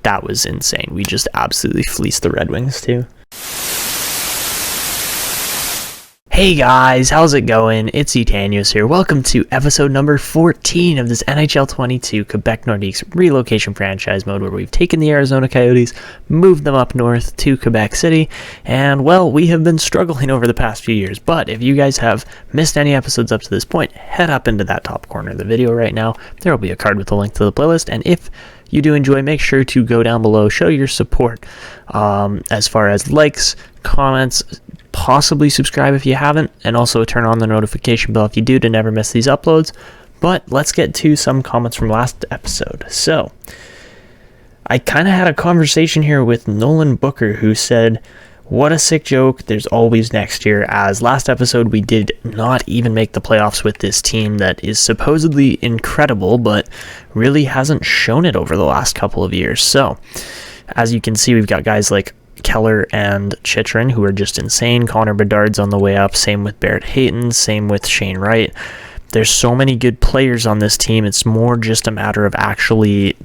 that was insane. We just absolutely fleeced the Red Wings too. Hey guys, how's it going? It's Etanios here. Welcome to episode number 14 of this NHL 22 Quebec Nordiques relocation franchise mode, where we've taken the Arizona Coyotes, moved them up north to Quebec City, and well, we have been struggling over the past few years. But if you guys have missed any episodes up to this point, head up into that top corner of the video right now. There will be a card with a link to the playlist, and if you do enjoy, make sure to go down below, show your support as far as likes, comments, possibly subscribe if you haven't, and also turn on the notification bell if you do, to never miss these uploads. But let's get to some comments from last episode. So I kind of had a conversation here with Nolan Booker, who said, what a sick joke, there's always next year, as last episode we did not even make the playoffs with this team that is supposedly incredible but really hasn't shown it over the last couple of years. So as you can see, we've got guys like Keller and Chychrun, who are just insane. Connor Bedard's on the way up. Same with Barrett Hayton. Same with Shane Wright. There's so many good players on this team. It's more just a matter of actually,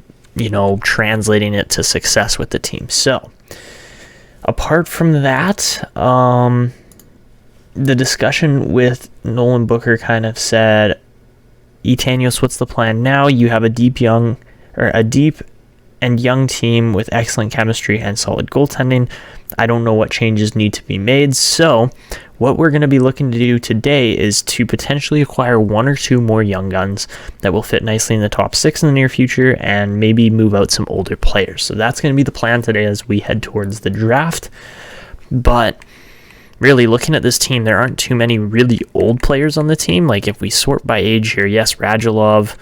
translating it to success with the team. So, apart from that, the discussion with Nolan Booker kind of said, Etanios, what's the plan now? You have a deep and young team with excellent chemistry and solid goaltending. I don't know what changes need to be made. So what we're going to be looking to do today is to potentially acquire one or two more young guns that will fit nicely in the top 6 in the near future, and maybe move out some older players. So that's going to be the plan today as we head towards the draft. But really, looking at this team, there aren't too many really old players on the team. Like if we sort by age here, yes, Radulov,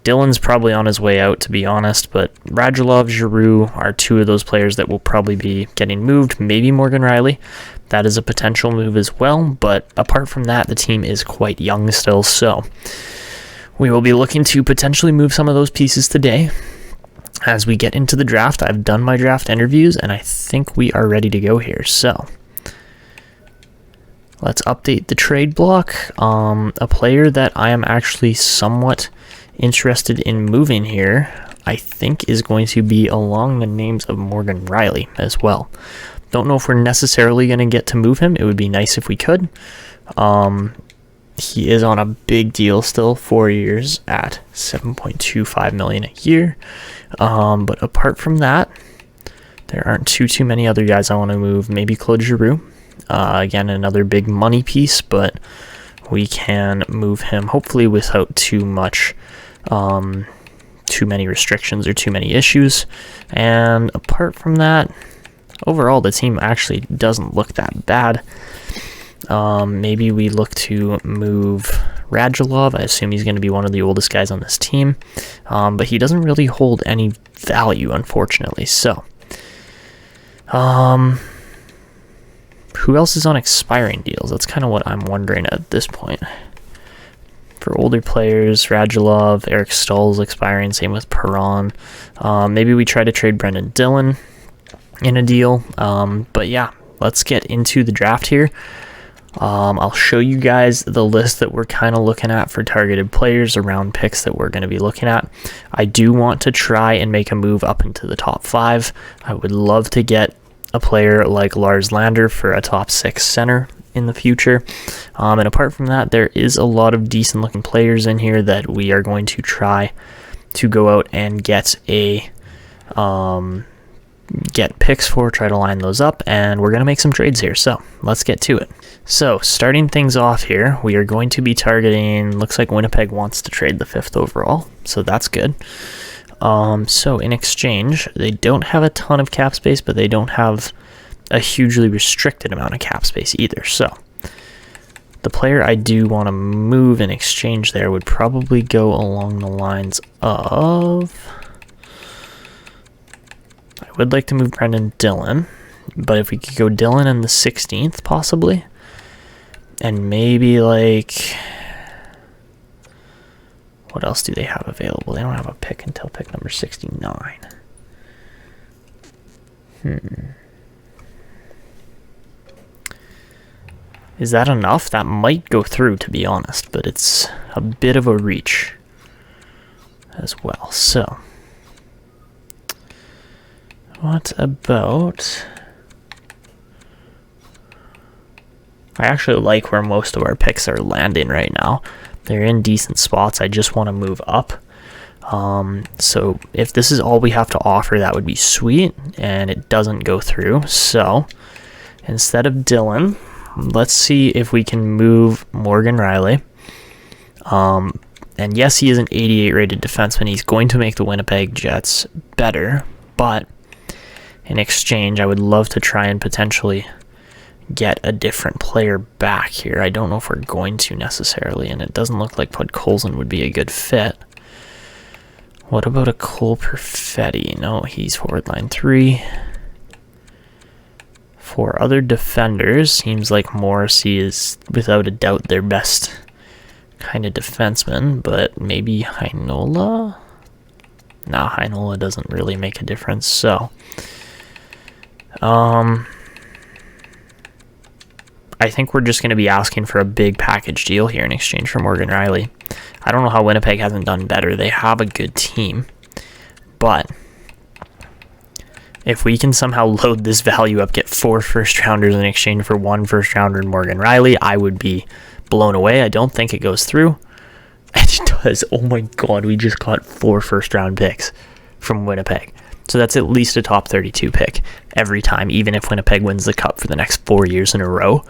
Dylan's probably on his way out, to be honest, but Radulov, Giroux are two of those players that will probably be getting moved. Maybe Morgan Riley. That is a potential move as well, but apart from that, the team is quite young still, so we will be looking to potentially move some of those pieces today as we get into the draft. I've done my draft interviews, and I think we are ready to go here, so let's update the trade block. A player that I am actually somewhat interested in moving here, I think, is going to be along the names of Morgan Riley as well. Don't know if we're necessarily going to get to move him. It would be nice if we could. He is on a big deal still, 4 years at $7.25 million a year. But apart from that, there aren't too many other guys I want to move. Maybe Claude Giroux. Again, another big money piece, but we can move him hopefully without too many restrictions or too many issues. And apart from that, overall the team actually doesn't look that bad. Maybe we look to move Radulov. I assume he's going to be one of the oldest guys on this team, but he doesn't really hold any value, unfortunately. So who else is on expiring deals? That's kind of what I'm wondering at this point. For older players, Radulov, Eric Stahl's expiring, same with Perron. Maybe we try to trade Brendan Dillon in a deal. But yeah, let's get into the draft here. I'll show you guys the list that we're kind of looking at for targeted players, around picks that we're going to be looking at. I do want to try and make a move up into the top 5. I would love to get a player like Lars Lander for a top 6 center in the future. And apart from that, there is a lot of decent looking players in here that we are going to try to go out and get picks for, try to line those up, and we're going to make some trades here. So let's get to it. So starting things off here, we are going to be targeting, looks like Winnipeg wants to trade the 5th overall, so that's good. So in exchange, they don't have a ton of cap space, but they don't have a hugely restricted amount of cap space either. So the player I do want to move in exchange there would probably go along the lines of, I would like to move Brendan Dillon, but if we could go Dillon in the 16th possibly, and maybe like, what else do they have available? They don't have a pick until pick number 69. Is that enough? That might go through, to be honest, but it's a bit of a reach as well. So What about... I actually like where most of our picks are landing right now. They're in decent spots. I just want to move up. So if this is all we have to offer, that would be sweet, and it doesn't go through. So instead of Dylan, let's see if we can move Morgan Riley. And yes, he is an 88 rated defenseman. He's going to make the Winnipeg Jets better, but in exchange, I would love to try and potentially get a different player back here. I don't know if we're going to necessarily, and it doesn't look like Podkolzin would be a good fit. What about a Cole Perfetti? No, he's forward line 3. For other defenders, seems like Morrissey is without a doubt their best kind of defenseman, but maybe Heinola? No, Heinola doesn't really make a difference, so... I think we're just going to be asking for a big package deal here in exchange for Morgan Riley. I don't know how Winnipeg hasn't done better. They have a good team. But if we can somehow load this value up, get 4 first-rounders in exchange for 1 first-rounder in Morgan Riley, I would be blown away. I don't think it goes through. And it does. Oh my god, we just got 4 first-round picks from Winnipeg. So that's at least a top 32 pick every time, even if Winnipeg wins the Cup for the next 4 years in a row.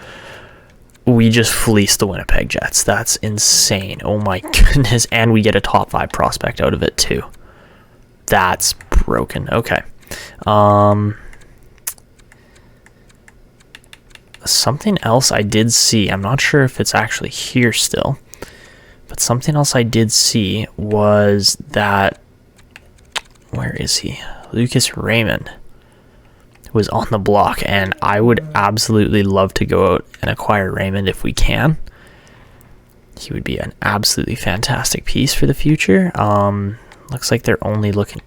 We just fleeced the Winnipeg Jets. That's insane. Oh my goodness. And we get a top 5 prospect out of it too. That's broken. Okay. Something else I did see. I'm not sure if it's actually here still. But something else I did see was that... Where is he? Lucas Raymond was on the block, and I would absolutely love to go out and acquire Raymond if we can. He would be an absolutely fantastic piece for the future. Looks like they're only looking...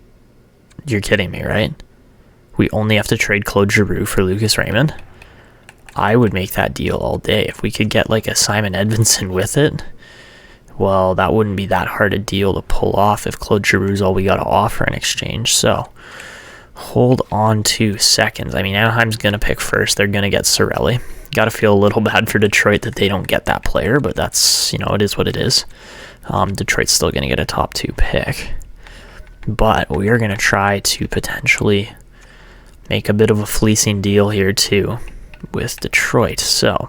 You're kidding me, right? We only have to trade Claude Giroux for Lucas Raymond. I would make that deal all day. If we could get like a Simon Edvinsson with it, well, that wouldn't be that hard a deal to pull off if Claude Giroux's all we got to offer in exchange. So hold on 2 seconds. I mean, Anaheim's going to pick first. They're going to get Cirelli. Got to feel a little bad for Detroit that they don't get that player, but that's, you know, it is what it is. Detroit's still going to get a top 2 pick. But we are going to try to potentially make a bit of a fleecing deal here too with Detroit. So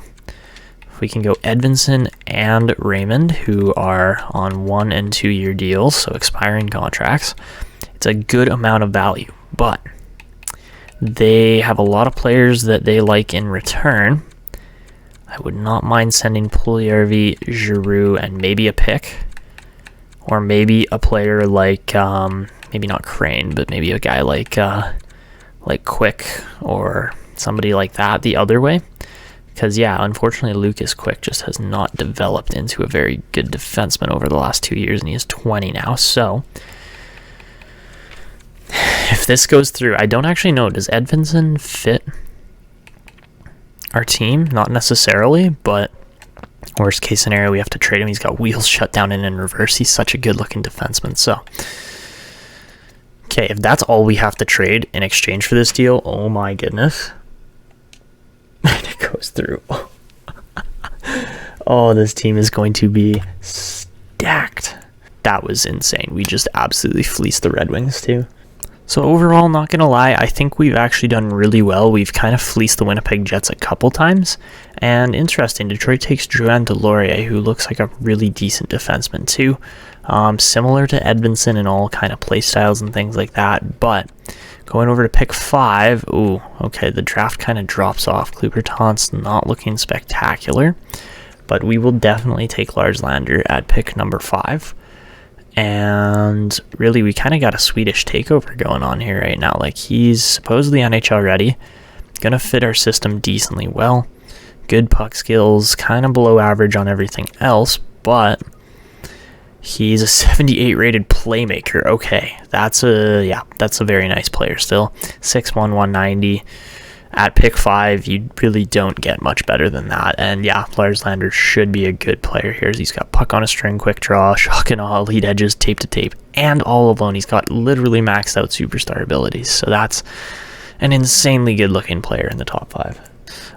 if we can go Edvinsson and Raymond, who are on 1 and 2 year deals, so expiring contracts, it's a good amount of value. But they have a lot of players that they like in return. I would not mind sending Puljujarvi, Giroux, and maybe a pick. Or maybe a player like, maybe not Crane, but maybe a guy like Quick or somebody like that the other way. Because, yeah, unfortunately, Lucas Quick just has not developed into a very good defenseman over the last 2 years, and he is 20 now. So if this goes through, I don't actually know. Does Edvinsson fit our team? Not necessarily, but worst case scenario, we have to trade him. He's got wheels shut down and in reverse. He's such a good-looking defenseman. So, okay, if that's all we have to trade in exchange for this deal, oh my goodness. And it goes through. Oh, this team is going to be stacked. That was insane. We just absolutely fleeced the Red Wings too. So overall, not going to lie, I think we've actually done really well. We've kind of fleeced the Winnipeg Jets a couple times. And interesting, Detroit takes Drouin Delorier, who looks like a really decent defenseman too. Similar to Edvinsson in all kind of play styles and things like that. But going over to pick 5, ooh, okay, the draft kind of drops off. Klubertant's not looking spectacular. But we will definitely take Lars Lander at pick number 5. And really, we kind of got a Swedish takeover going on here right now. Like, he's supposedly NHL ready, gonna fit our system decently well, good puck skills, kind of below average on everything else, but he's a 78 rated playmaker. Okay, that's a very nice player still. 6'1", 190. At pick 5, you really don't get much better than that. And yeah, Lars Lander should be a good player here. He's got puck on a string, quick draw, shock and awe, lead edges, tape to tape, and all alone, he's got literally maxed out superstar abilities. So that's an insanely good looking player in the top 5.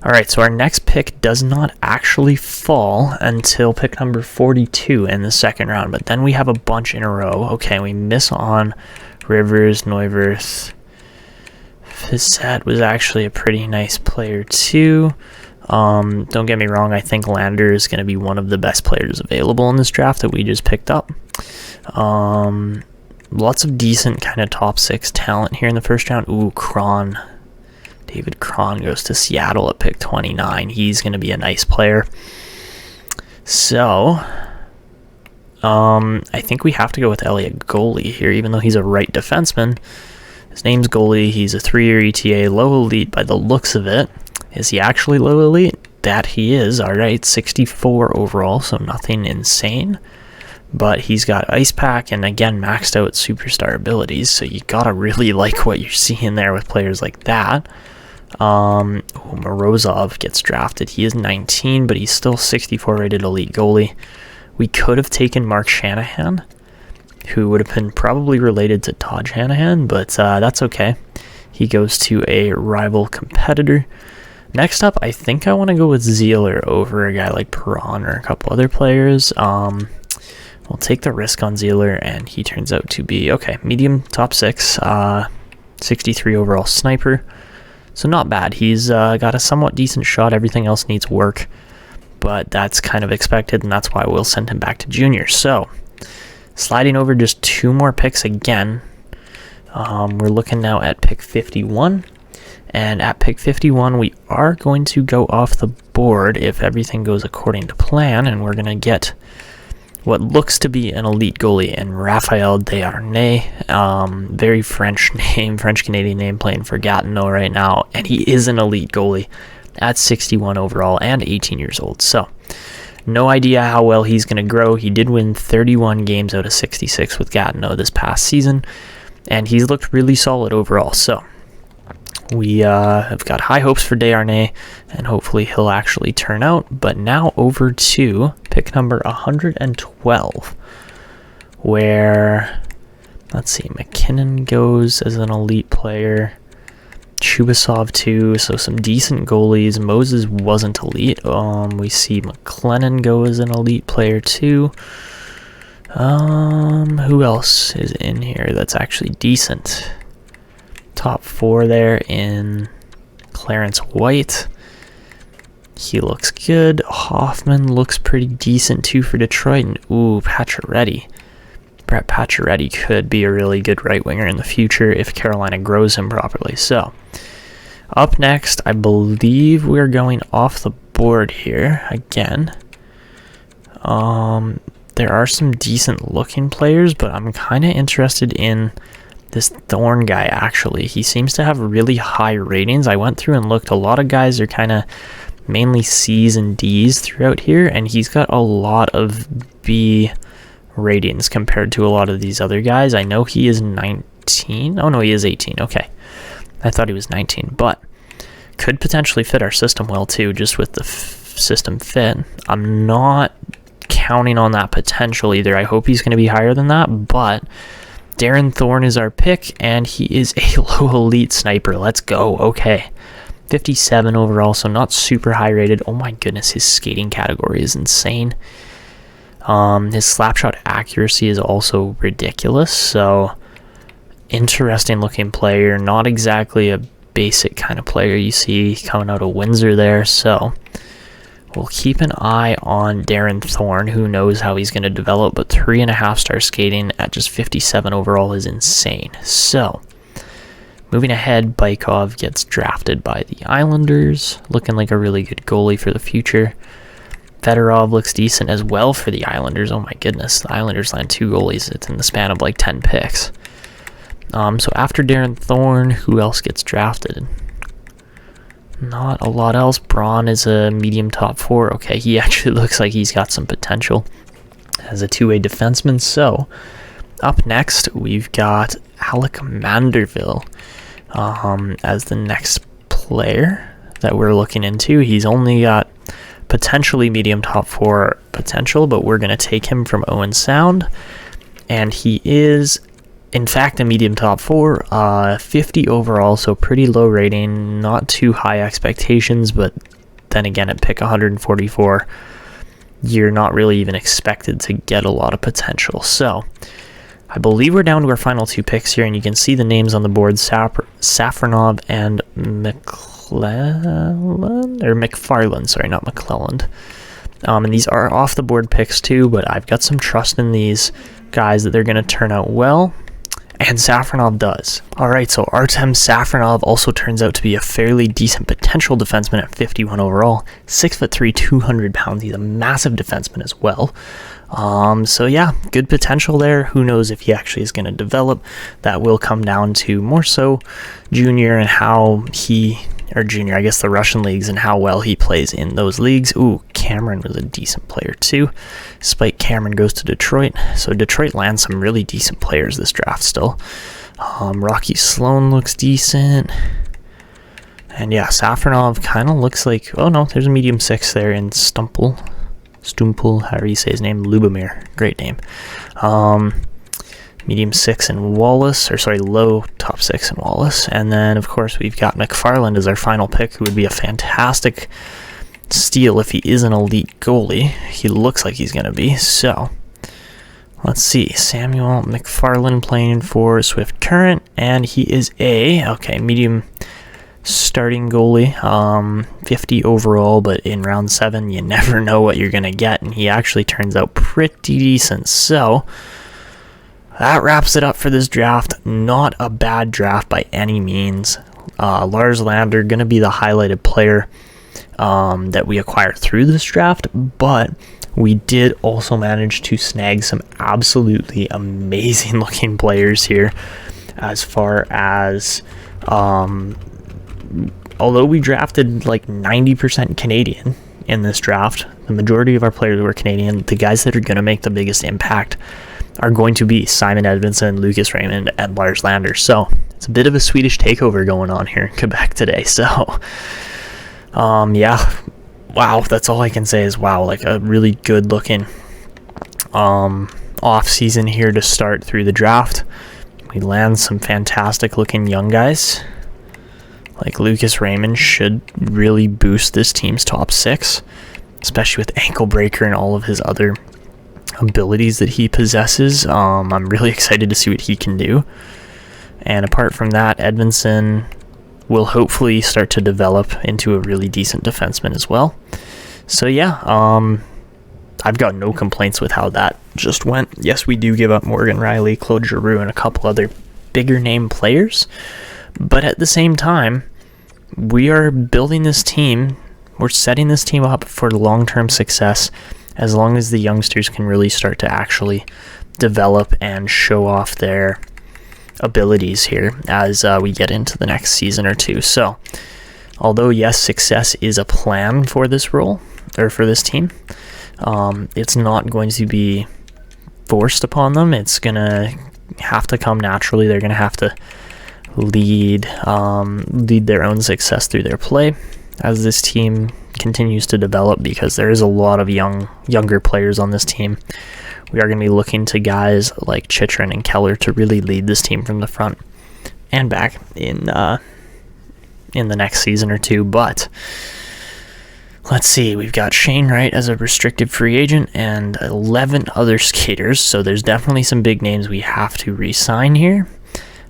All right, so our next pick does not actually fall until pick number 42 in the second round, but then we have a bunch in a row. Okay, we miss on Rivers, Neuwirth. Fiset was actually a pretty nice player too. Don't get me wrong, I think Lander is going to be one of the best players available in this draft that we just picked up. Lots of decent kind of top 6 talent here in the first round. Ooh, Kron. David Kron goes to Seattle at pick 29. He's going to be a nice player. So, I think we have to go with Elliot Goalie here, even though he's a right defenseman. His name's Goalie. He's a 3-year ETA, low elite by the looks of it. Is he actually low elite? That he is. All right, 64 overall, so nothing insane. But he's got Ice Pack and, again, maxed out superstar abilities, so you gotta really like what you're seeing there with players like that. Morozov gets drafted. He is 19, but he's still 64 rated elite goalie. We could have taken Mark Shanahan, who would have been probably related to Todd Shanahan, but that's okay. He goes to a rival competitor. Next up, I think I want to go with Zeeler over a guy like Perron or a couple other players. We'll take the risk on Zeeler, and he turns out to be, okay, medium top 6, 63 overall sniper. So not bad. He's got a somewhat decent shot. Everything else needs work, but that's kind of expected, and that's why we'll send him back to junior. So sliding over just 2 more picks again. We're looking now at pick 51. And at pick 51, we are going to go off the board if everything goes according to plan, and we're going to get what looks to be an elite goalie in Raphael Desharnais. Very French name, French-Canadian name, playing for Gatineau right now, and he is an elite goalie at 61 overall and 18 years old. So no idea how well he's going to grow. He did win 31 games out of 66 with Gatineau this past season, and he's looked really solid overall. So we have got high hopes for Desharnais, and hopefully he'll actually turn out. But now over to pick number 112, where, let's see, McKinnon goes as an elite player. Chubasov too, so some decent goalies. Moses wasn't elite. We see McLennan go as an elite player too. Who else is in here that's actually decent? Top 4 there in Clarence White. He looks good. Hoffman looks pretty decent too for Detroit. And ooh, Pacioretty. Brett Pacioretty could be a really good right winger in the future if Carolina grows him properly. So up next, I believe we're going off the board here again. There are some decent looking players, but I'm kind of interested in this Thorne guy, actually. He seems to have really high ratings. I went through and looked. A lot of guys are kind of mainly C's and D's throughout here, and he's got a lot of B ratings compared to a lot of these other guys. I know he is 19. Oh, no, he is 18. Okay. I thought he was 19, but could potentially fit our system well, too, just with the system fit. I'm not counting on that potential either. I hope he's going to be higher than that, but Darren Thorne is our pick, and he is a low elite sniper. Let's go. Okay. 57 overall, so not super high rated. Oh my goodness, his skating category is insane. His slapshot accuracy is also ridiculous, so interesting looking player. Not exactly a basic kind of player you see coming out of Windsor there, so we'll keep an eye on Darren Thorne. Who knows how he's going to develop, but 3.5-star skating at just 57 overall is insane. So, moving ahead, Bykov gets drafted by the Islanders, looking like a really good goalie for the future. Fedorov looks decent as well for the Islanders. Oh my goodness, the Islanders land 2 goalies. It's in the span of like 10 picks. So after Darren Thorne, who else gets drafted? Not a lot else. Braun is a medium top 4. Okay, he actually looks like he's got some potential as a 2-way defenseman. So, up next, we've got Alec Manderville as the next player that we're looking into. He's only got potentially medium top 4 potential, but we're going to take him from Owen Sound. and he is in fact a medium top 4, 50 overall, so pretty low rating, not too high expectations, but then again at pick 144 you're not really even expected to get a lot of potential. So I believe we're down to our final 2 picks here, and you can see the names on the board, Safronov and McFarland, sorry, not McClelland. And these are off the board picks too, but I've got some trust in these guys that they're going to turn out well, and Safronov does. Alright, so Artem Safronov also turns out to be a fairly decent potential defenseman at 51 overall, 6'3", 200 pounds. He's a massive defenseman as well. So yeah, good potential there. Who knows if he actually is going to develop? That will come down to more so junior and how he, or junior, I guess the Russian leagues, and how well he plays in those leagues. Ooh, Cameron was a decent player too. Spike Cameron goes to Detroit. So Detroit lands some really decent players this draft still. Rocky Sloan looks decent. And yeah, Safronov kind of looks like, oh no, there's a medium 6 there in Stumpel, however you say his name, Lubomir, great name. Medium 6 in Wallace, or sorry, low top 6 in Wallace. And then of course we've got McFarland as our final pick, who would be a fantastic steal if he is an elite goalie. He looks like he's going to be. So let's see, Samuel McFarland playing for Swift Current, and he is a medium starting goalie, 50 overall, but in round 7 you never know what you're gonna get, and he actually turns out pretty decent. So that wraps it up for this draft. Not a bad draft by any means. Lars Lander gonna be the highlighted player that we acquired through this draft, but we did also manage to snag some absolutely amazing looking players here, as far as although we drafted like 90% Canadian in this draft, the majority of our players were Canadian. The guys that are going to make the biggest impact are going to be Simon Edvinsson, Lucas Raymond, and Lars Lander. So it's a bit of a Swedish takeover going on here in Quebec today. So yeah, wow, that's all I can say is wow, like a really good looking off season here to start through the draft. We land some fantastic looking young guys. Like Lucas Raymond should really boost this team's top 6, especially with ankle breaker and all of his other abilities that he possesses. I'm really excited to see what he can do. And apart from that, Edvinsson will hopefully start to develop into a really decent defenseman as well. So yeah, I've got no complaints with how that just went. Yes, we do give up Morgan Riley, Claude Giroux, and a couple other bigger name players, but at the same time, we are building this team, we're setting this team up for long-term success, as long as the youngsters can really start to actually develop and show off their abilities here as we get into the next season or two. So although yes, success is a plan for this role, or for this team, it's not going to be forced upon them. It's gonna have to come naturally. They're gonna have to lead their own success through their play as this team continues to develop, because there is a lot of younger players on this team. We are going to be looking to guys like Chychrun and Keller to really lead this team from the front and back in the next season or two. But let's see, we've got Shane Wright as a restricted free agent and 11 other skaters, so there's definitely some big names we have to re-sign here.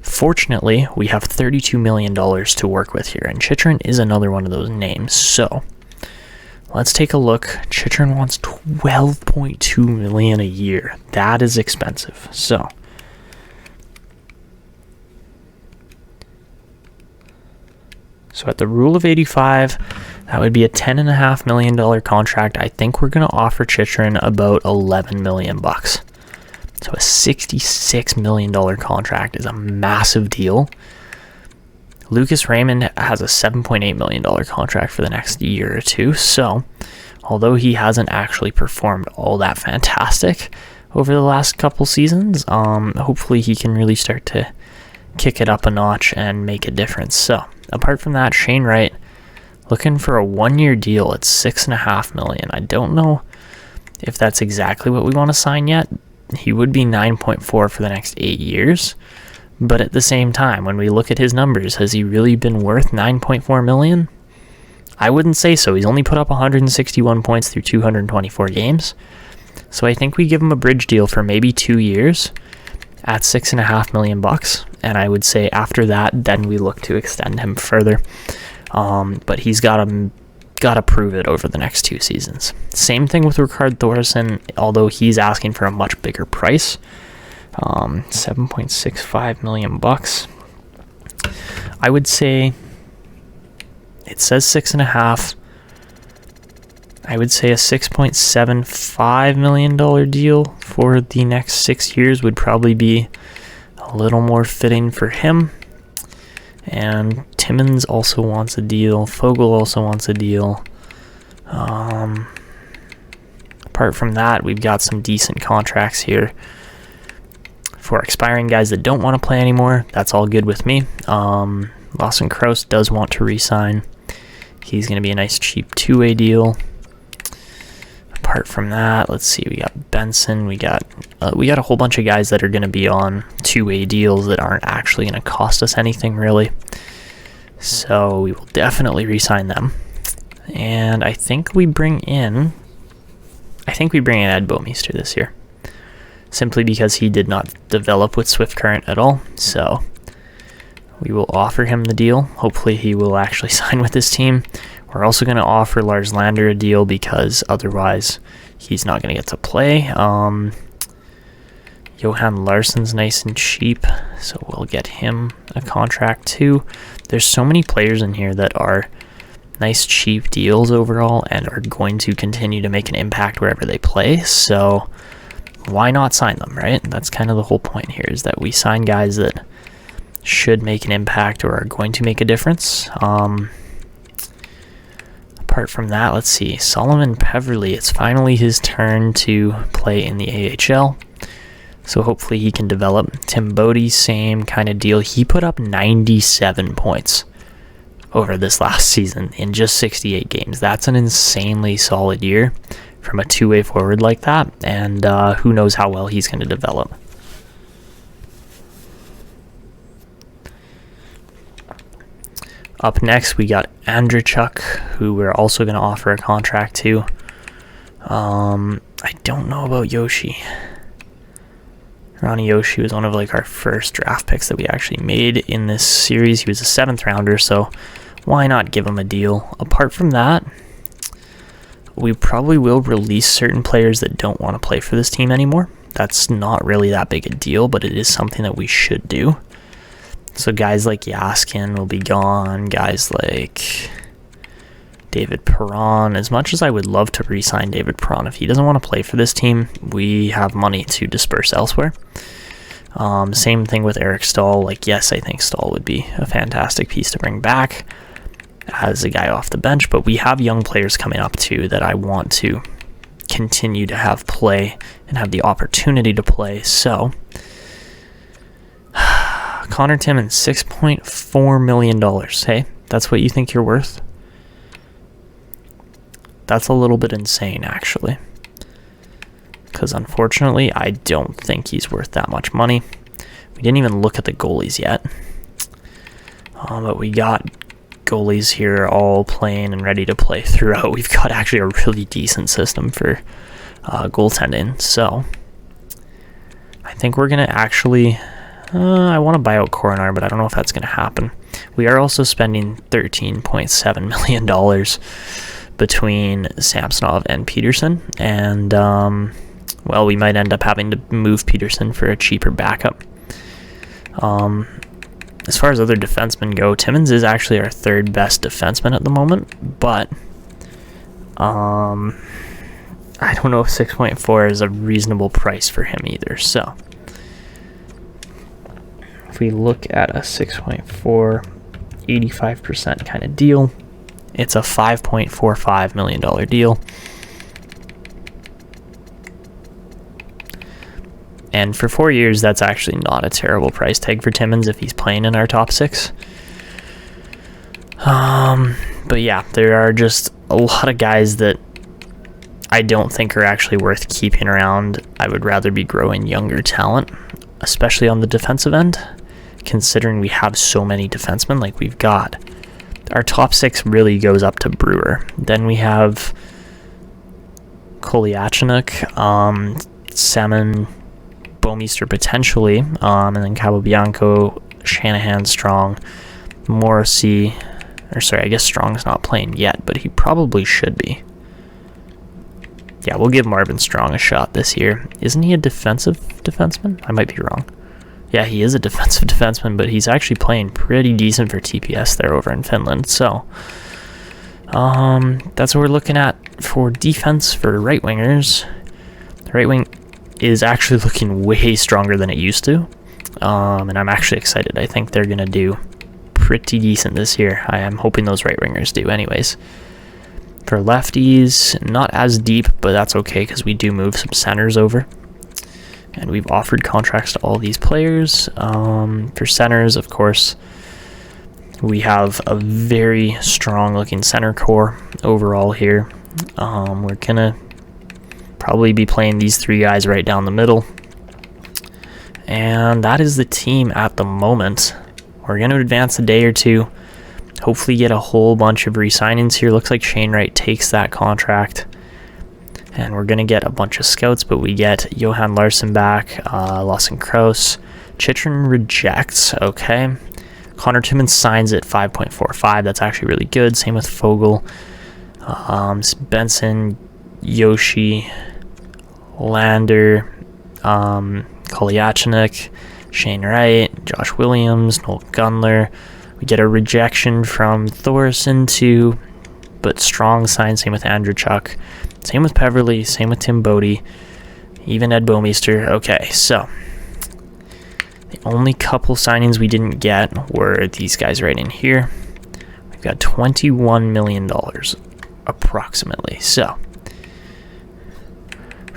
Fortunately, we have $32 million to work with here, and Chychrun is another one of those names. So let's take a look. Chychrun wants $12.2 million a year. That is expensive. So at the rule of 85, that would be a $10.5 million contract. I think we're going to offer Chychrun about $11 million. So a $66 million contract is a massive deal. Lucas Raymond has a $7.8 million contract for the next year or two. So although he hasn't actually performed all that fantastic over the last couple seasons, hopefully he can really start to kick it up a notch and make a difference. So apart from that, Shane Wright looking for a 1-year deal at $6.5 million. I don't know if that's exactly what we want to sign yet, he would be 9.4 for the next 8 years. But at the same time, when we look at his numbers, has he really been worth 9.4 million? I wouldn't say so. He's only put up 161 points through 224 games. So I think we give him a bridge deal for maybe 2 years at $6.5 million bucks. And I would say after that, then we look to extend him further. But he's got to prove it over the next 2 seasons. Same thing with Ricard Thorson, although he's asking for a much bigger price. 7.65 million bucks. I would say it says 6.5. I would say a $6.75 million deal for the next 6 years would probably be a little more fitting for him. And Timmins also wants a deal. Fogle also wants a deal. Apart from that, we've got some decent contracts here for expiring guys that don't want to play anymore. That's all good with me. Lawson Crouse does want to re-sign. He's going to be a nice cheap 2-way deal. Apart from that, let's see, we got Benson, we got a whole bunch of guys that are going to be on 2-way deals that aren't actually going to cost us anything really. So we will definitely re-sign them. And I think we bring in Ed Bouwmeester this year, simply because he did not develop with Swift Current at all. So we will offer him the deal. Hopefully he will actually sign with this team. We're also going to offer Lars Lander a deal because otherwise he's not going to get to play. Johan Larsson's nice and cheap, so we'll get him a contract too. There's so many players in here that are nice cheap deals overall and are going to continue to make an impact wherever they play. So why not sign them, right? That's kind of the whole point here, is that we sign guys that should make an impact or are going to make a difference. Apart from that, let's see, Solomon Peverly, it's finally his turn to play in the AHL, so hopefully he can develop. Tim Bodie, same kind of deal. He put up 97 points over this last season in just 68 games. That's an insanely solid year from a 2-way forward like that, and who knows how well he's going to develop. Up next, we got Andreychuk, who we're also going to offer a contract to. I don't know about Yoshi. Ronnie Yoshi was one of our first draft picks that we actually made in this series. He was a 7th rounder, so why not give him a deal? Apart from that, we probably will release certain players that don't want to play for this team anymore. That's not really that big a deal, but it is something that we should do. So guys like Yaskin will be gone. Guys like David Perron. As much as I would love to re-sign David Perron, if he doesn't want to play for this team, we have money to disperse elsewhere. Same thing with Eric Stahl. Yes, I think Stahl would be a fantastic piece to bring back as a guy off the bench, but we have young players coming up too that I want to continue to have play and have the opportunity to play. So Connor Timmins, $6.4 million. Hey, that's what you think you're worth? That's a little bit insane, actually. Because unfortunately, I don't think he's worth that much money. We didn't even look at the goalies yet. But we got goalies here all playing and ready to play throughout. We've got actually a really decent system for goaltending. So I think we're going to actually... I want to buy out Coronar, but I don't know if that's going to happen. We are also spending $13.7 million between Samsonov and Peterson, and well, we might end up having to move Peterson for a cheaper backup. As far as other defensemen go, Timmins is actually our 3rd best defenseman at the moment, but I don't know if 6.4 is a reasonable price for him either. So if we look at a 6.4, 85% kind of deal, it's a $5.45 million deal. And for 4 years, that's actually not a terrible price tag for Timmins if he's playing in our top 6. But yeah, there are just a lot of guys that I don't think are actually worth keeping around. I would rather be growing younger talent, especially on the defensive end, considering we have so many defensemen. Like, we've got our top 6 really goes up to Brewer. Then we have Kolyachnik, Salmon, Bouwmeester potentially, and then Capobianco, Shanahan, Strong, Morrissey, or sorry, I guess Strong's not playing yet, but he probably should be. Yeah, we'll give Marvin Strong a shot this year. Isn't he a defensive defenseman? I might be wrong. Yeah, he is a defensive defenseman, but he's actually playing pretty decent for TPS there over in Finland. So, that's what we're looking at for defense for right wingers. The right wing is actually looking way stronger than it used to, and I'm actually excited. I think they're going to do pretty decent this year. I am hoping those right wingers do anyways. For lefties, not as deep, but that's okay because we do move some centers over. And we've offered contracts to all these players. For centers, of course, we have a very strong looking center core overall here. We're going to probably be playing these 3 guys right down the middle. And that is the team at the moment. We're going to advance a day or two. Hopefully get a whole bunch of re-signings here. Looks like Shane Wright takes that contract. And we're going to get a bunch of scouts, but we get Johan Larsson back, Lawson Krause. Chychrun rejects, okay. Connor Timmins signs at 5.45. That's actually really good. Same with Fogle. Benson, Yoshi, Lander, Kolyachnik, Shane Wright, Josh Williams, Noel Gunler. We get a rejection from Thorson too, but Strong signs. Same with Andrechuk. Same with Peverly. Same with Tim Bodie. Even Ed Bouwmeester. Okay, so the only couple signings we didn't get were these guys right in here. We've got $21 million approximately. So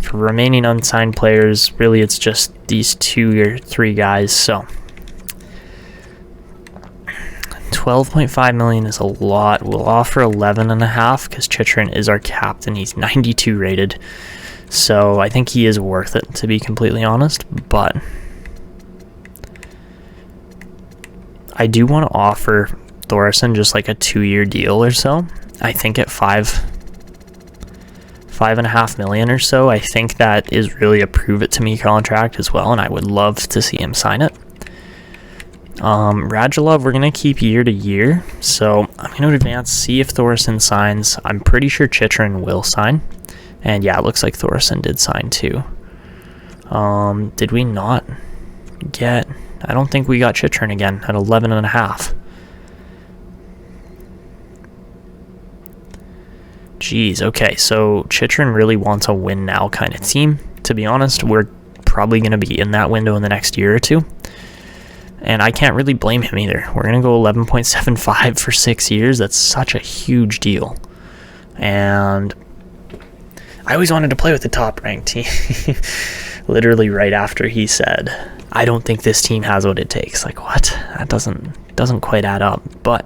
for remaining unsigned players, really it's just these 2 or 3 guys. So $12.5 million is a lot. We'll offer 11.5 because Chychrun is our captain. He's 92 rated, so I think he is worth it, to be completely honest. But I do want to offer Thorson just like a 2-year deal or so. I think at $5.5 million or so. I think that is really a prove it to me contract as well, and I would love to see him sign it. Radulov, we're going to keep year to year, so I'm going to advance, see if Thorson signs. I'm pretty sure Chychrun will sign, and yeah, it looks like Thorson did sign too. Did we not get... I don't think we got Chychrun again at 11.5. Jeez, okay, so Chychrun really wants a win now kind of team. To be honest, we're probably going to be in that window in the next year or two. And I can't really blame him either. We're going to go 11.75 for 6 years. That's such a huge deal. And I always wanted to play with the top-ranked team. Literally right after he said, I don't think this team has what it takes. Like, what? That doesn't quite add up. But,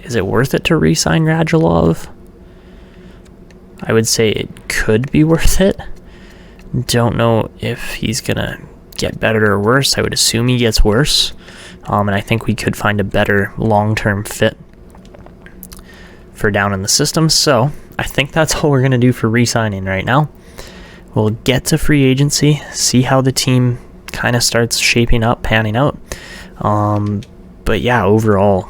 is it worth it to re-sign Radulov? I would say it could be worth it. Don't know if he's going to get better or worse. I would assume he gets worse. And I think we could find a better long-term fit for down in the system. So I think that's all we're going to do for re-signing right now. We'll get to free agency, see how the team kind of starts shaping up, panning out. But yeah, overall,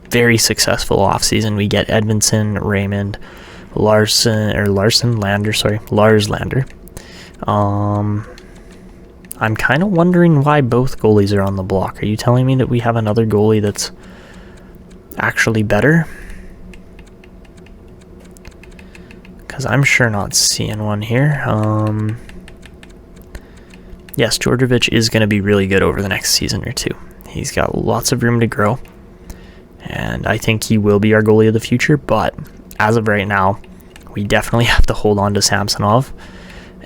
very successful offseason. We get Edmondson, Raymond, Lars Lander. I'm kind of wondering why both goalies are on the block. Are you telling me that we have another goalie that's actually better? Because I'm sure not seeing one here. Yes, Georgievich is going to be really good over the next season or two. He's got lots of room to grow, and I think he will be our goalie of the future, but as of right now, we definitely have to hold on to Samsonov,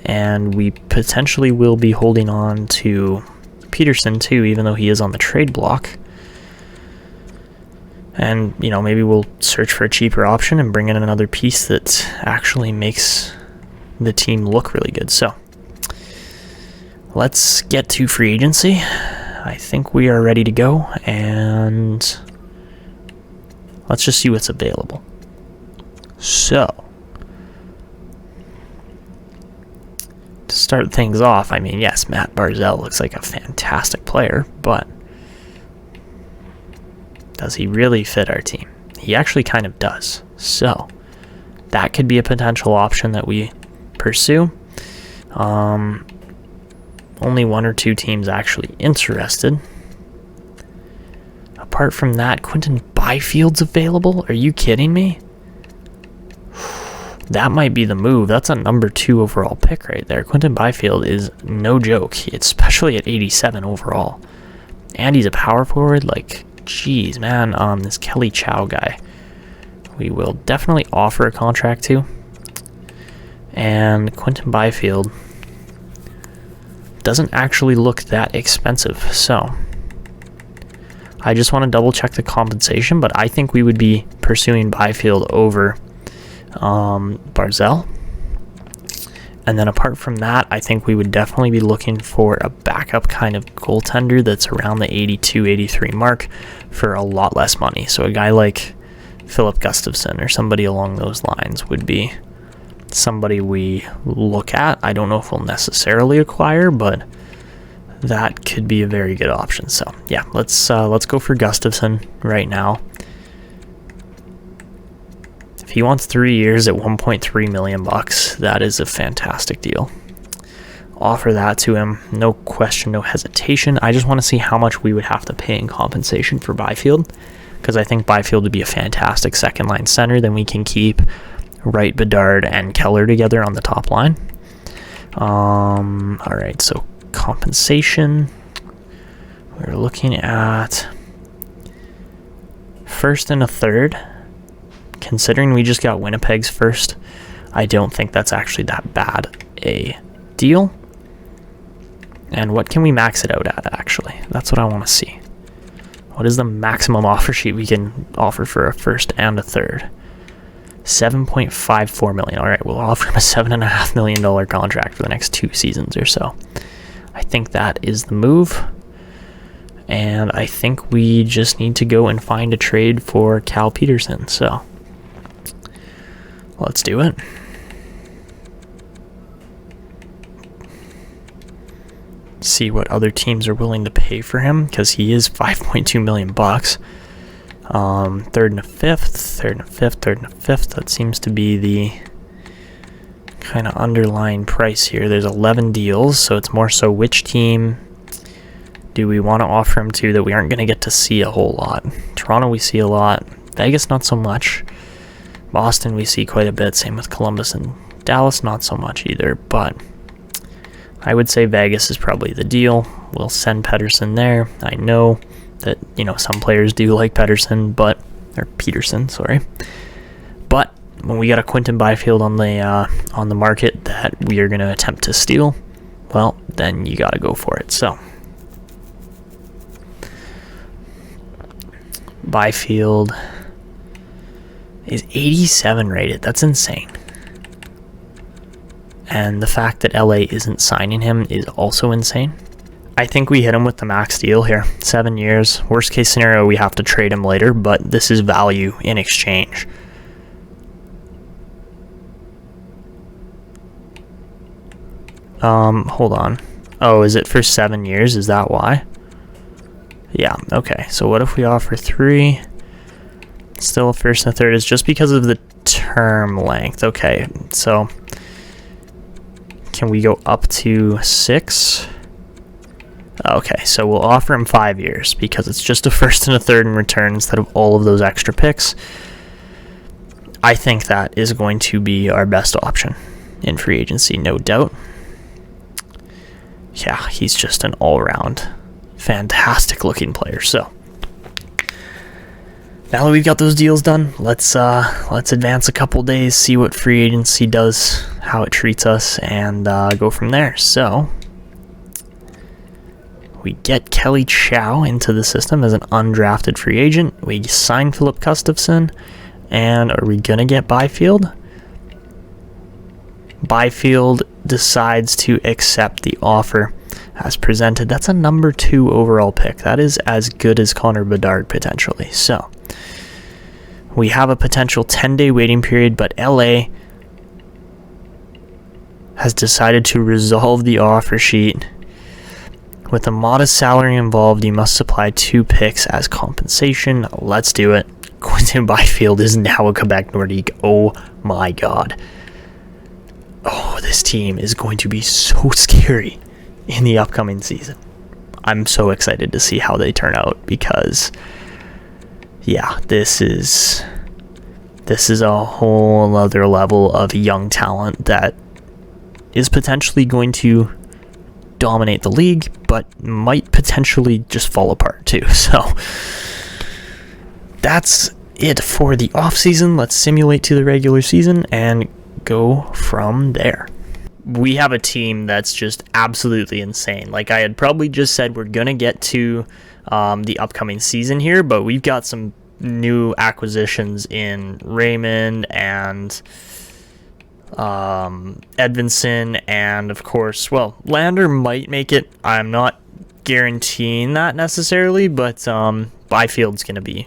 and we potentially will be holding on to Peterson too, even though he is on the trade block. And, you know, maybe we'll search for a cheaper option and bring in another piece that actually makes the team look really good. So let's get to free agency. I think we are ready to go, and let's just see what's available. So to start things off, I mean, yes, Matt Barzal looks like a fantastic player, but does he really fit our team? He actually kind of does. So that could be a potential option that we pursue. Only one or two teams actually interested. Apart from that, Quinton Byfield's available? Are you kidding me? That might be the move. That's a number 2 overall pick right there. Quinton Byfield is no joke, especially at 87 overall. And he's a power forward. Like, geez, man, this Kelly Chow guy, we will definitely offer a contract to. And Quinton Byfield doesn't actually look that expensive, so I just want to double check the compensation, but I think we would be pursuing Byfield over Barzal. And then apart from that, I think we would definitely be looking for a backup kind of goaltender that's around the 82, 83 mark for a lot less money. So a guy like Philip Gustafsson or somebody along those lines would be somebody we look at. I don't know if we'll necessarily acquire, but that could be a very good option. So yeah, let's go for Gustafsson right now. If he wants 3 years at $1.3 million, that is a fantastic deal. Offer that to him, no question, no hesitation. I just want to see how much we would have to pay in compensation for Byfield, because I think Byfield would be a fantastic second line center. Then we can keep Wright, Bedard, and Keller together on the top line. All right, so compensation. We're looking at first and a third. Considering we just got Winnipeg's first, I don't think that's actually that bad a deal. And what can we max it out at, actually? That's what I want to see. What is the maximum offer sheet we can offer for a first and a third? $7.54 million. All right, we'll offer him a $7.5 million contract for the next 2 seasons or so. I think that is the move. And I think we just need to go and find a trade for Cal Peterson. So let's do it. See what other teams are willing to pay for him, because he is $5.2 million. Third and a fifth. That seems to be the kind of underlying price here. There's 11 deals, so it's more so which team do we want to offer him to that we aren't going to get to see a whole lot. Toronto we see a lot. Vegas not so much. Boston we see quite a bit. Same with Columbus and Dallas, not so much either. But I would say Vegas is probably the deal. We'll send Pedersen there. I know that, you know, some players do like Peterson, but when we got a Quinton Byfield on the market that we are going to attempt to steal, well, then you got to go for it. So Byfield is 87 rated. That's insane. And the fact that LA isn't signing him is also insane. I think we hit him with the max deal here. 7 years. Worst case scenario, we have to trade him later, but this is value in exchange. Hold on. Oh, is it for 7 years? Is that why? Yeah, okay. So what if we offer 3? Still a first and a third. Is just because of the term length. Okay, so can we go up to 6? Okay, so we'll offer him 5 years because it's just a first and a third in return instead of all of those extra picks. I think that is going to be our best option in free agency, no doubt. Yeah, he's just an all-around fantastic looking player. So now that we've got those deals done, let's advance a couple days, see what free agency does, how it treats us, and go from there. So We get Kelly Chow into the system as an undrafted free agent. We sign Philip Gustafson. And are we going to get Byfield? Byfield decides to accept the offer as presented. That's a number 2 overall pick. That is as good as Connor Bedard potentially. So we have a potential 10-day waiting period, but LA has decided to resolve the offer sheet. With a modest salary involved, you must supply 2 picks as compensation. Let's do it. Quinton Byfield is now a Quebec Nordique. Oh my god. Oh, this team is going to be so scary in the upcoming season. I'm so excited to see how they turn out because, yeah, this is a whole other level of young talent that is potentially going to dominate the league, but might potentially just fall apart too. So that's it for the offseason. Let's simulate to the regular season and go from there. We have a team that's just absolutely insane. Like I had probably just said, we're going to get to the upcoming season here, but we've got some new acquisitions in Raymond and Edvinson, and of course, well, Lander might make it. I'm not guaranteeing that necessarily, but Byfield's going to be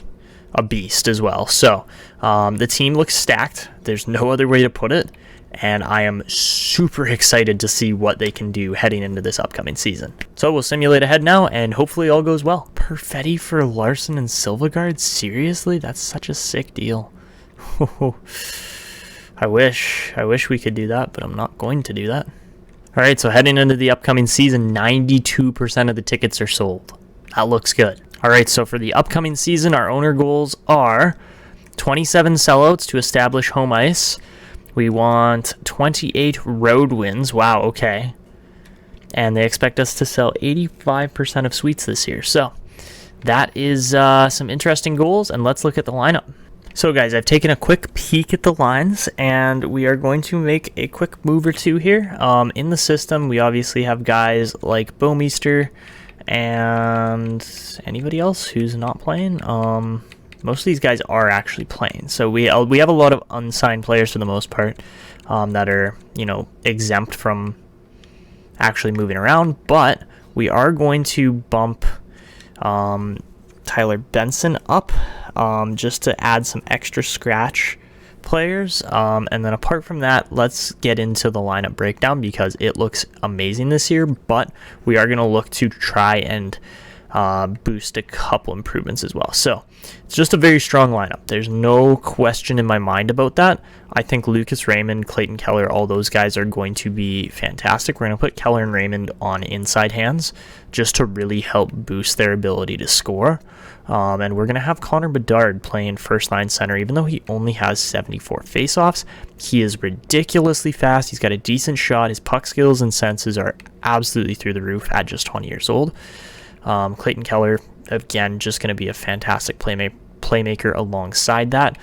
a beast as well. So the team looks stacked. There's no other way to put it, and I am super excited to see what they can do heading into this upcoming season. So we'll simulate ahead now, and hopefully all goes well. Perfetti for Larson and Silvegaard? Seriously? That's such a sick deal. I wish we could do that, but I'm not going to do that. All right, so heading into the upcoming season, 92% of the tickets are sold. That looks good. All right, so for the upcoming season, our owner goals are 27 sellouts to establish home ice. We want 28 road wins. Wow, okay. And they expect us to sell 85% of suites this year. So that is some interesting goals, and let's look at the lineup. So guys, I've taken a quick peek at the lines, and we are going to make a quick move or two here. In the system, we obviously have guys like Bouwmeester and anybody else who's not playing. Most of these guys are actually playing. So we have a lot of unsigned players for the most part that are, exempt from actually moving around. But we are going to bump Tyler Benson up just to add some extra scratch players. And then apart from that, let's get into the lineup breakdown because it looks amazing this year. But we are going to look to try and boost a couple improvements as well. So it's just a very strong lineup. There's no question in my mind about that. I think Lucas Raymond, Clayton Keller, all those guys are going to be fantastic. We're going to put Keller and Raymond on inside hands just to really help boost their ability to score. And we're going to have Connor Bedard playing first line center. Even though he only has 74 faceoffs, he is ridiculously fast. He's got a decent shot. His puck skills and senses are absolutely through the roof at just 20 years old. Clayton Keller, again, just going to be a fantastic playmaker alongside that.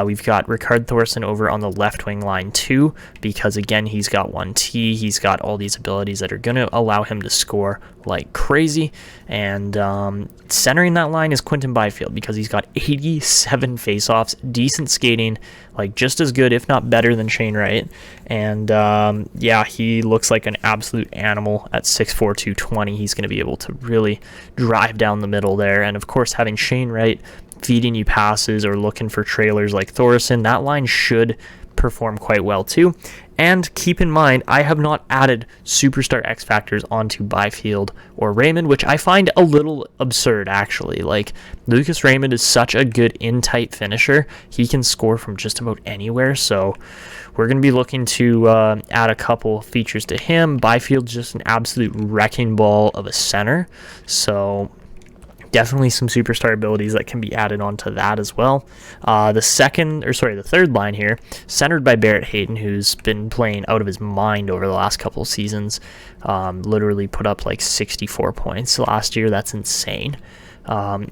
We've got Ricard Thorson over on the left wing line too, because again, he's got 1T. He's got all these abilities that are going to allow him to score like crazy. And centering that line is Quinton Byfield because he's got 87 faceoffs, decent skating, like just as good, if not better than Shane Wright. And yeah, he looks like an absolute animal at 6'4", 220. He's going to be able to really drive down the middle there. And of course, having Shane Wright feeding you passes or looking for trailers like Thorson, that line should perform quite well too. And keep in mind, I have not added superstar X factors onto Byfield or Raymond, which I find a little absurd actually. Like, Lucas Raymond is such a good in-tight finisher. He can score from just about anywhere, so we're going to be looking to add a couple features to him. Byfield's just an absolute wrecking ball of a center, so definitely some superstar abilities that can be added onto that as well. The third line here, centered by Barrett Hayton, who's been playing out of his mind over the last couple of seasons. Literally put up like 64 points last year. That's insane.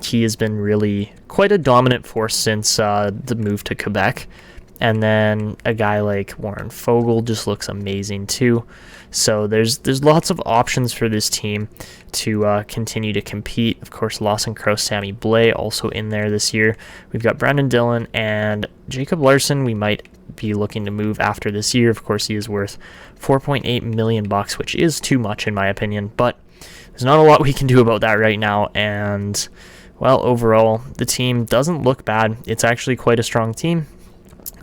He has been really quite a dominant force since the move to Quebec. And then a guy like Warren Fogle just looks amazing too. So there's lots of options for this team to continue to compete. Of course, Lawson Crow, Sammy Blais also in there this year. We've got Brendan Dillon and Jacob Larson. We might be looking to move after this year. Of course, he is worth $4.8 million, which is too much in my opinion, but there's not a lot we can do about that right now. And well, overall, the team doesn't look bad. It's actually quite a strong team.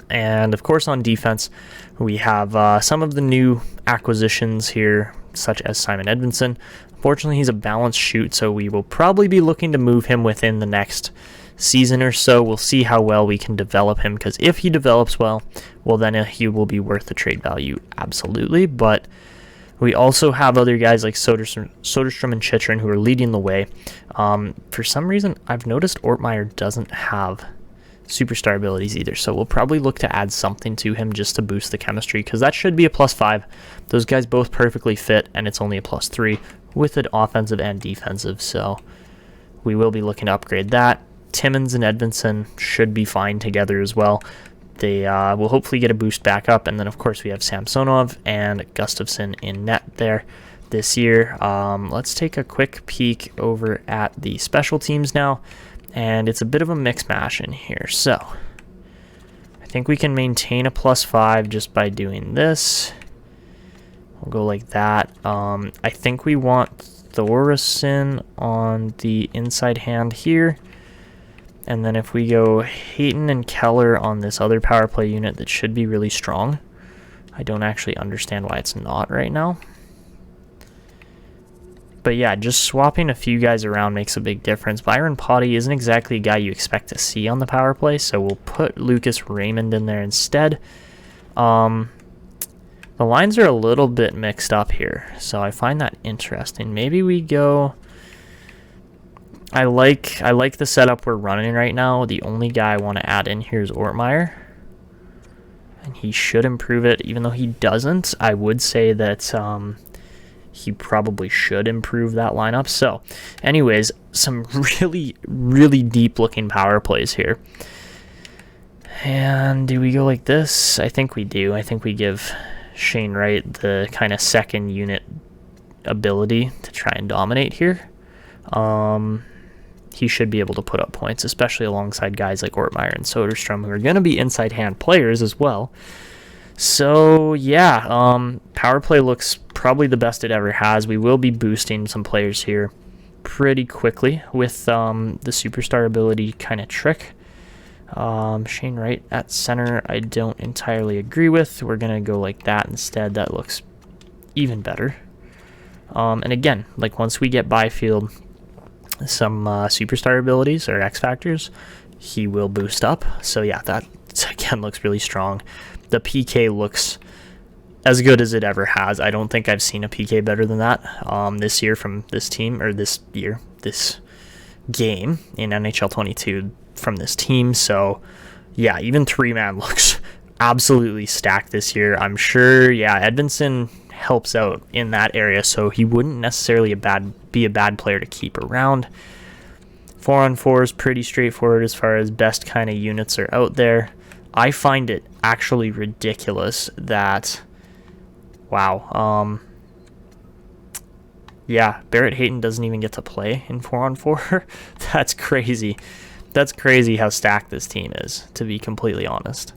And of course, on defense, we have some of the new acquisitions here, such as Simon Edvinsson. Unfortunately, he's a balanced shoot, so we will probably be looking to move him within the next season or so. We'll see how well we can develop him, because if he develops well, then he will be worth the trade value, absolutely. But we also have other guys like Soderstrom and Chychrun who are leading the way. For some reason, I've noticed Ortmeyer doesn't have superstar abilities either, so we'll probably look to add something to him just to boost the chemistry, because that should be a +5. Those guys both perfectly fit, and it's only a +3 with an offensive and defensive, so we will be looking to upgrade that. Timmins and Edvinsson should be fine together as well. They will hopefully get a boost back up, and then of course we have Samsonov and Gustafsson in net there this year. Let's take a quick peek over at the special teams now. And it's a bit of a mix mash in here. So I think we can maintain a +5 just by doing this. We'll go like that. I think we want Thoresen on the inside hand here. And then if we go Hayton and Keller on this other power play unit, that should be really strong. I don't actually understand why it's not right now. But yeah, just swapping a few guys around makes a big difference. Byron Potty isn't exactly a guy you expect to see on the power play, so we'll put Lucas Raymond in there instead. The lines are a little bit mixed up here, so I find that interesting. Maybe we go... I like the setup we're running right now. The only guy I want to add in here is Ortmeyer, and he should improve it. Even though he doesn't, I would say that... he probably should improve that lineup. So anyways, some really, really deep looking power plays here. And do we go like this? I think we do. I think we give Shane Wright the kind of second unit ability to try and dominate here. He should be able to put up points, especially alongside guys like Ortmeyer and Soderstrom, who are going to be inside hand players as well. So yeah, power play looks probably the best it ever has. We will be boosting some players here pretty quickly with the superstar ability kind of trick. Shane Wright at center, I don't entirely agree with. We're going to go like that instead. That looks even better. And again, like once we get Byfield some superstar abilities or X factors, he will boost up. So yeah, that again looks really strong. The PK looks as good as it ever has. I don't think I've seen a PK better than that this year from this team, or this game in NHL 22 from this team. So yeah, even 3-man looks absolutely stacked this year. I'm sure, yeah, Edvinsson helps out in that area, so he wouldn't necessarily be a bad player to keep around. 4-on-4 is pretty straightforward as far as best kind of units are out there. I find it actually ridiculous that, wow, yeah, Barrett Hayton doesn't even get to play in 4-on-4. That's crazy. That's crazy how stacked this team is, to be completely honest.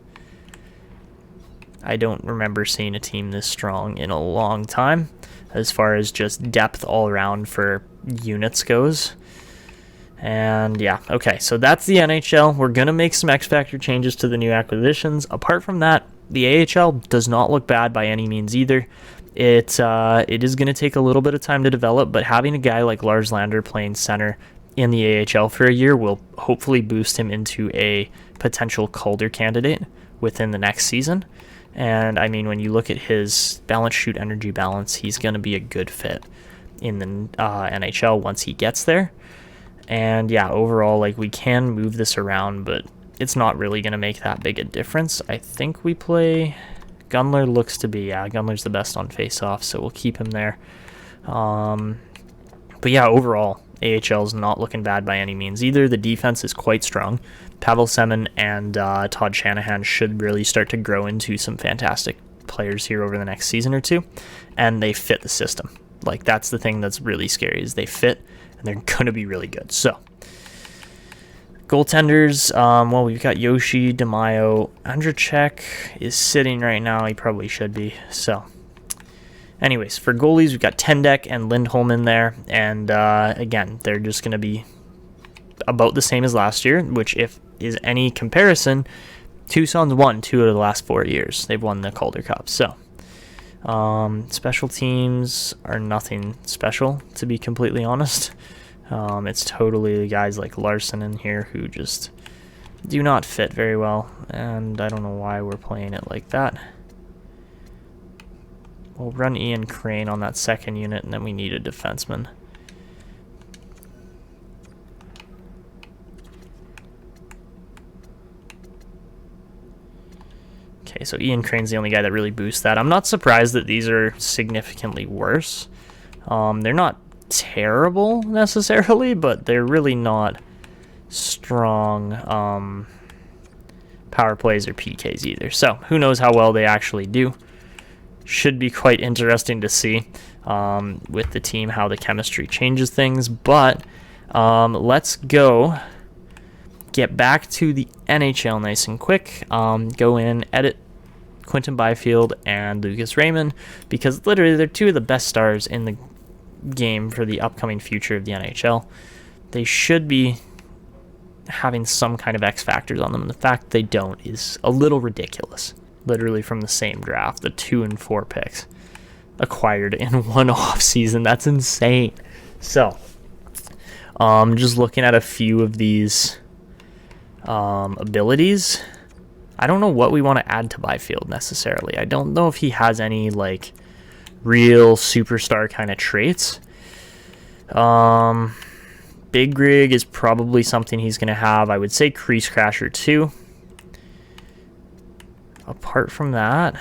I don't remember seeing a team this strong in a long time, as far as just depth all around for units goes. And yeah, okay, so that's the NHL. We're going to make some X Factor changes to the new acquisitions. Apart from that, the AHL does not look bad by any means either. It is going to take a little bit of time to develop, but having a guy like Lars Lander playing center in the AHL for a year will hopefully boost him into a potential Calder candidate within the next season. And I mean, when you look at his balance, shoot, energy balance, he's going to be a good fit in the NHL once he gets there. And yeah, overall, like, we can move this around, but it's not really going to make that big a difference. I think we play... Gunler looks to be, yeah, Gunler's the best on face-off, so we'll keep him there. But yeah, overall, AHL is not looking bad by any means either. The defense is quite strong. Pavel Semin and Todd Shanahan should really start to grow into some fantastic players here over the next season or two, and they fit the system. Like, that's the thing that's really scary, is they fit, and they're going to be really good. So, goaltenders, well, we've got Yoshi, DeMaio. Andrzejczyk is sitting right now. He probably should be. So, anyways, for goalies, we've got Tendek and Lindholm in there. And, again, they're just going to be about the same as last year, which, if is any comparison, Tucson's won 2 out of the last 4 years. They've won the Calder Cup. So, special teams are nothing special, to be completely honest. It's totally guys like Larson in here who just do not fit very well, and I don't know why we're playing it like that. We'll run Ian Crane on that second unit, and then we need a defenseman. Okay, so Ian Crane's the only guy that really boosts that. I'm not surprised that these are significantly worse. They're not terrible necessarily, but they're really not strong power plays or PKs either. So who knows how well they actually do. Should be quite interesting to see with the team how the chemistry changes things. But let's go get back to the NHL nice and quick. Go in, edit Quinton Byfield and Lucas Raymond, because literally they're 2 of the best stars in the game for the upcoming future of the NHL. They should be having some kind of X factors on them, and the fact they don't is a little ridiculous. Literally from the same draft, the 2 and 4 picks acquired in one off season. That's insane. So, just looking at a few of these abilities, I don't know what we want to add to Byfield necessarily. I don't know if he has any like real superstar kind of traits. Big rig is probably something he's going to have. I would say crease crasher too. Apart from that,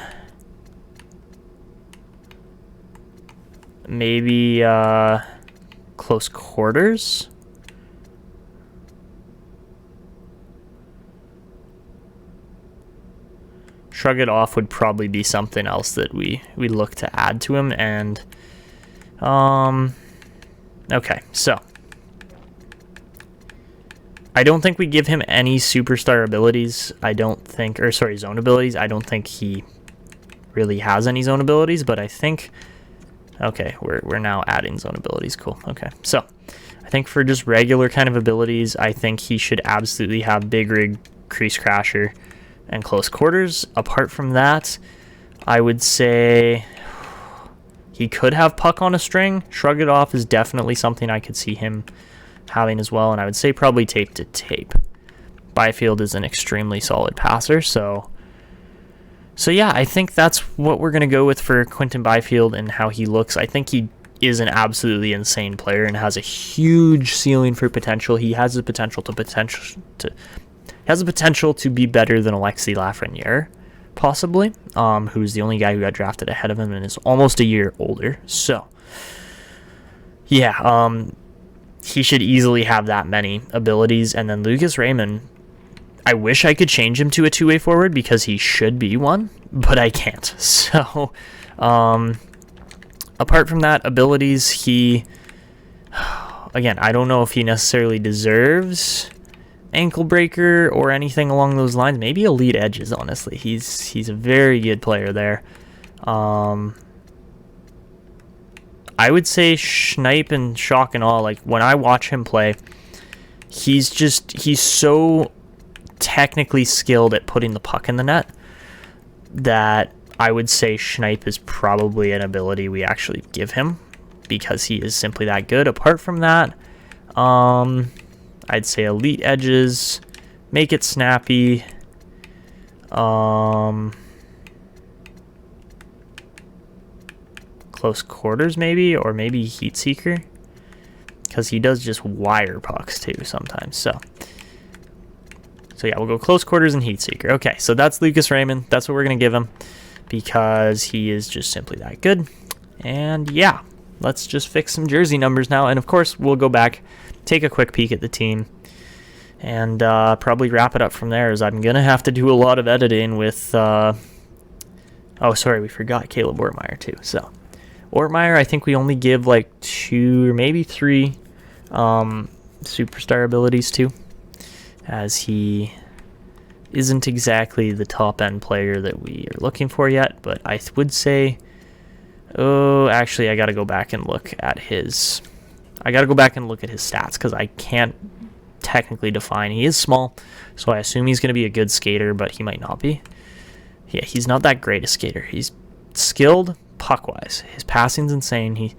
maybe close quarters. Shrug it off would probably be something else that we look to add to him. And okay, so I don't think we give him any superstar abilities. Zone abilities. I don't think he really has any zone abilities, but I think, okay, we're now adding zone abilities. Cool. Okay, so I think for just regular kind of abilities, I think he should absolutely have big rig, crease crasher, and close quarters. Apart from that, I would say he could have puck on a string. Shrug it off is definitely something I could see him having as well, and I would say probably tape to tape. Byfield is an extremely solid passer, so yeah, I think that's what we're going to go with for Quinton Byfield and how he looks. I think he is an absolutely insane player and has a huge ceiling for potential. He has the potential to be better than Alexis Lafreniere, possibly, who's the only guy who got drafted ahead of him and is almost a year older. So, yeah, he should easily have that many abilities. And then Lucas Raymond, I wish I could change him to a two-way forward because he should be one, but I can't. So, apart from that, abilities, again, I don't know if he necessarily deserves ankle breaker or anything along those lines. Maybe elite edges, honestly. He's a very good player there. I would say Schneip and shock and awe. Like, when I watch him play, he's so technically skilled at putting the puck in the net that I would say Schneip is probably an ability we actually give him because he is simply that good. Apart from that, I'd say elite edges, make it snappy. Close quarters maybe, or maybe heat seeker, because he does just wire pucks too sometimes. So yeah, we'll go close quarters and heat seeker. Okay, so that's Lucas Raymond. That's what we're gonna give him because he is just simply that good. And yeah, let's just fix some jersey numbers now. And of course, we'll go back, take a quick peek at the team, and probably wrap it up from there, as I'm going to have to do a lot of editing with... oh, sorry, we forgot Caleb Ortmeyer too. So, Ortmeyer, I think we only give like 2 or maybe 3 superstar abilities to, as he isn't exactly the top-end player that we are looking for yet, but I would say... Oh, actually, I got to go back and look at his... stats, because I can't technically define. He is small, so I assume he's going to be a good skater, but he might not be. Yeah, he's not that great a skater. He's skilled puck-wise. His passing's insane.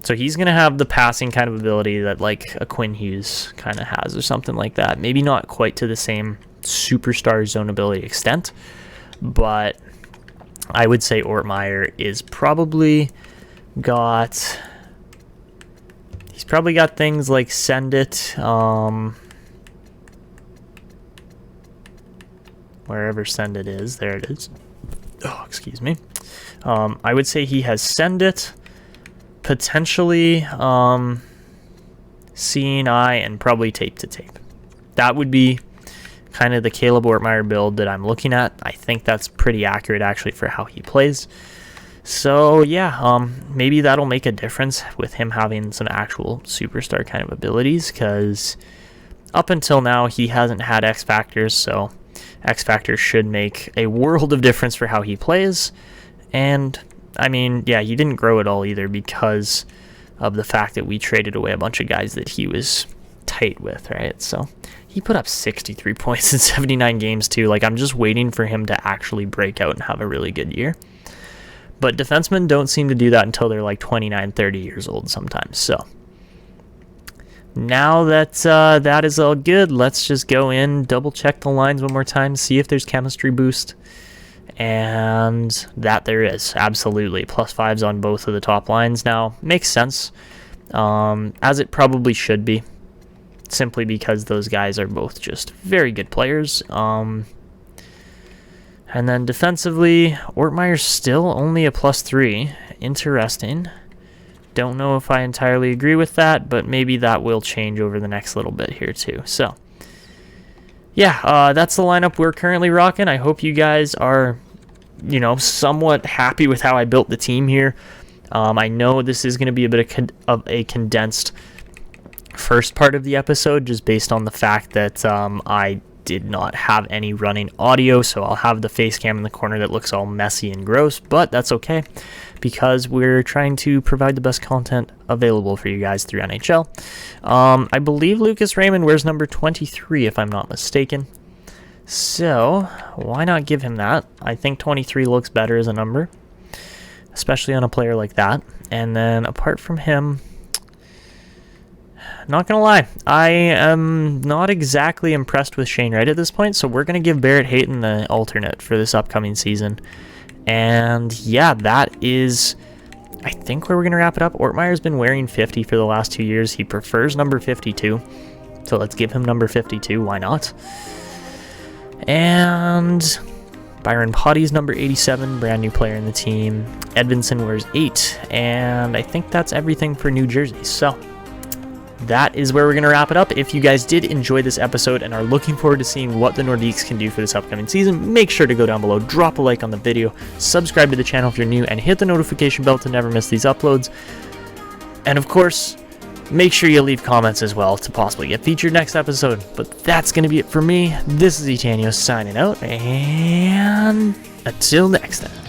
So he's going to have the passing kind of ability that like a Quinn Hughes kind of has or something like that. Maybe not quite to the same superstar zone ability extent, but I would say Ortmeyer is probably got... He's probably got things like Send It, wherever Send It is. There it is. Oh, excuse me. I would say he has Send It, potentially Seeing Eye, and probably Tape to Tape. That would be kind of the Caleb Ortmeyer build that I'm looking at. I think that's pretty accurate actually for how he plays. So yeah, maybe that'll make a difference with him having some actual superstar kind of abilities, because up until now he hasn't had X Factors, so X Factors should make a world of difference for how he plays. And I mean, yeah, he didn't grow at all either, because of the fact that we traded away a bunch of guys that he was tight with, right? So he put up 63 points in 79 games too. Like, I'm just waiting for him to actually break out and have a really good year. But defensemen don't seem to do that until they're like 29, 30 years old sometimes. So now that that is all good, let's just go in, double check the lines one more time, see if there's chemistry boost. And that there is, absolutely. +5s on both of the top lines now. Makes sense, as it probably should be, simply because those guys are both just very good players. And then defensively, Ortmeyer's still only a +3. Interesting. Don't know if I entirely agree with that, but maybe that will change over the next little bit here too. So yeah, that's the lineup we're currently rocking. I hope you guys are, you know, somewhat happy with how I built the team here. I know this is going to be a bit of a condensed first part of the episode, just based on the fact that I did not have any running audio, so I'll have the face cam in the corner that looks all messy and gross, but that's okay, because we're trying to provide the best content available for you guys through NHL. I believe Lucas Raymond wears number 23, if I'm not mistaken, so why not give him that? I think 23 looks better as a number, especially on a player like that. And then apart from him, not gonna lie, I am not exactly impressed with Shane Wright at this point, so we're gonna give Barrett Hayton the alternate for this upcoming season. And yeah, that is, I think, where we're gonna wrap it up. Ortmeyer's been wearing 50 for the last 2 years. He prefers number 52, so let's give him number 52. Why not? And Byron Potty's number 87, brand new player in the team. Edvinsson wears 8, and I think that's everything for New Jersey. So that is where we're going to wrap it up. If you guys did enjoy this episode and are looking forward to seeing what the Nordiques can do for this upcoming season, make sure to go down below, drop a like on the video, subscribe to the channel if you're new, and hit the notification bell to never miss these uploads. And of course, make sure you leave comments as well to possibly get featured next episode. But that's going to be it for me. This is Etanios signing out, and until next time.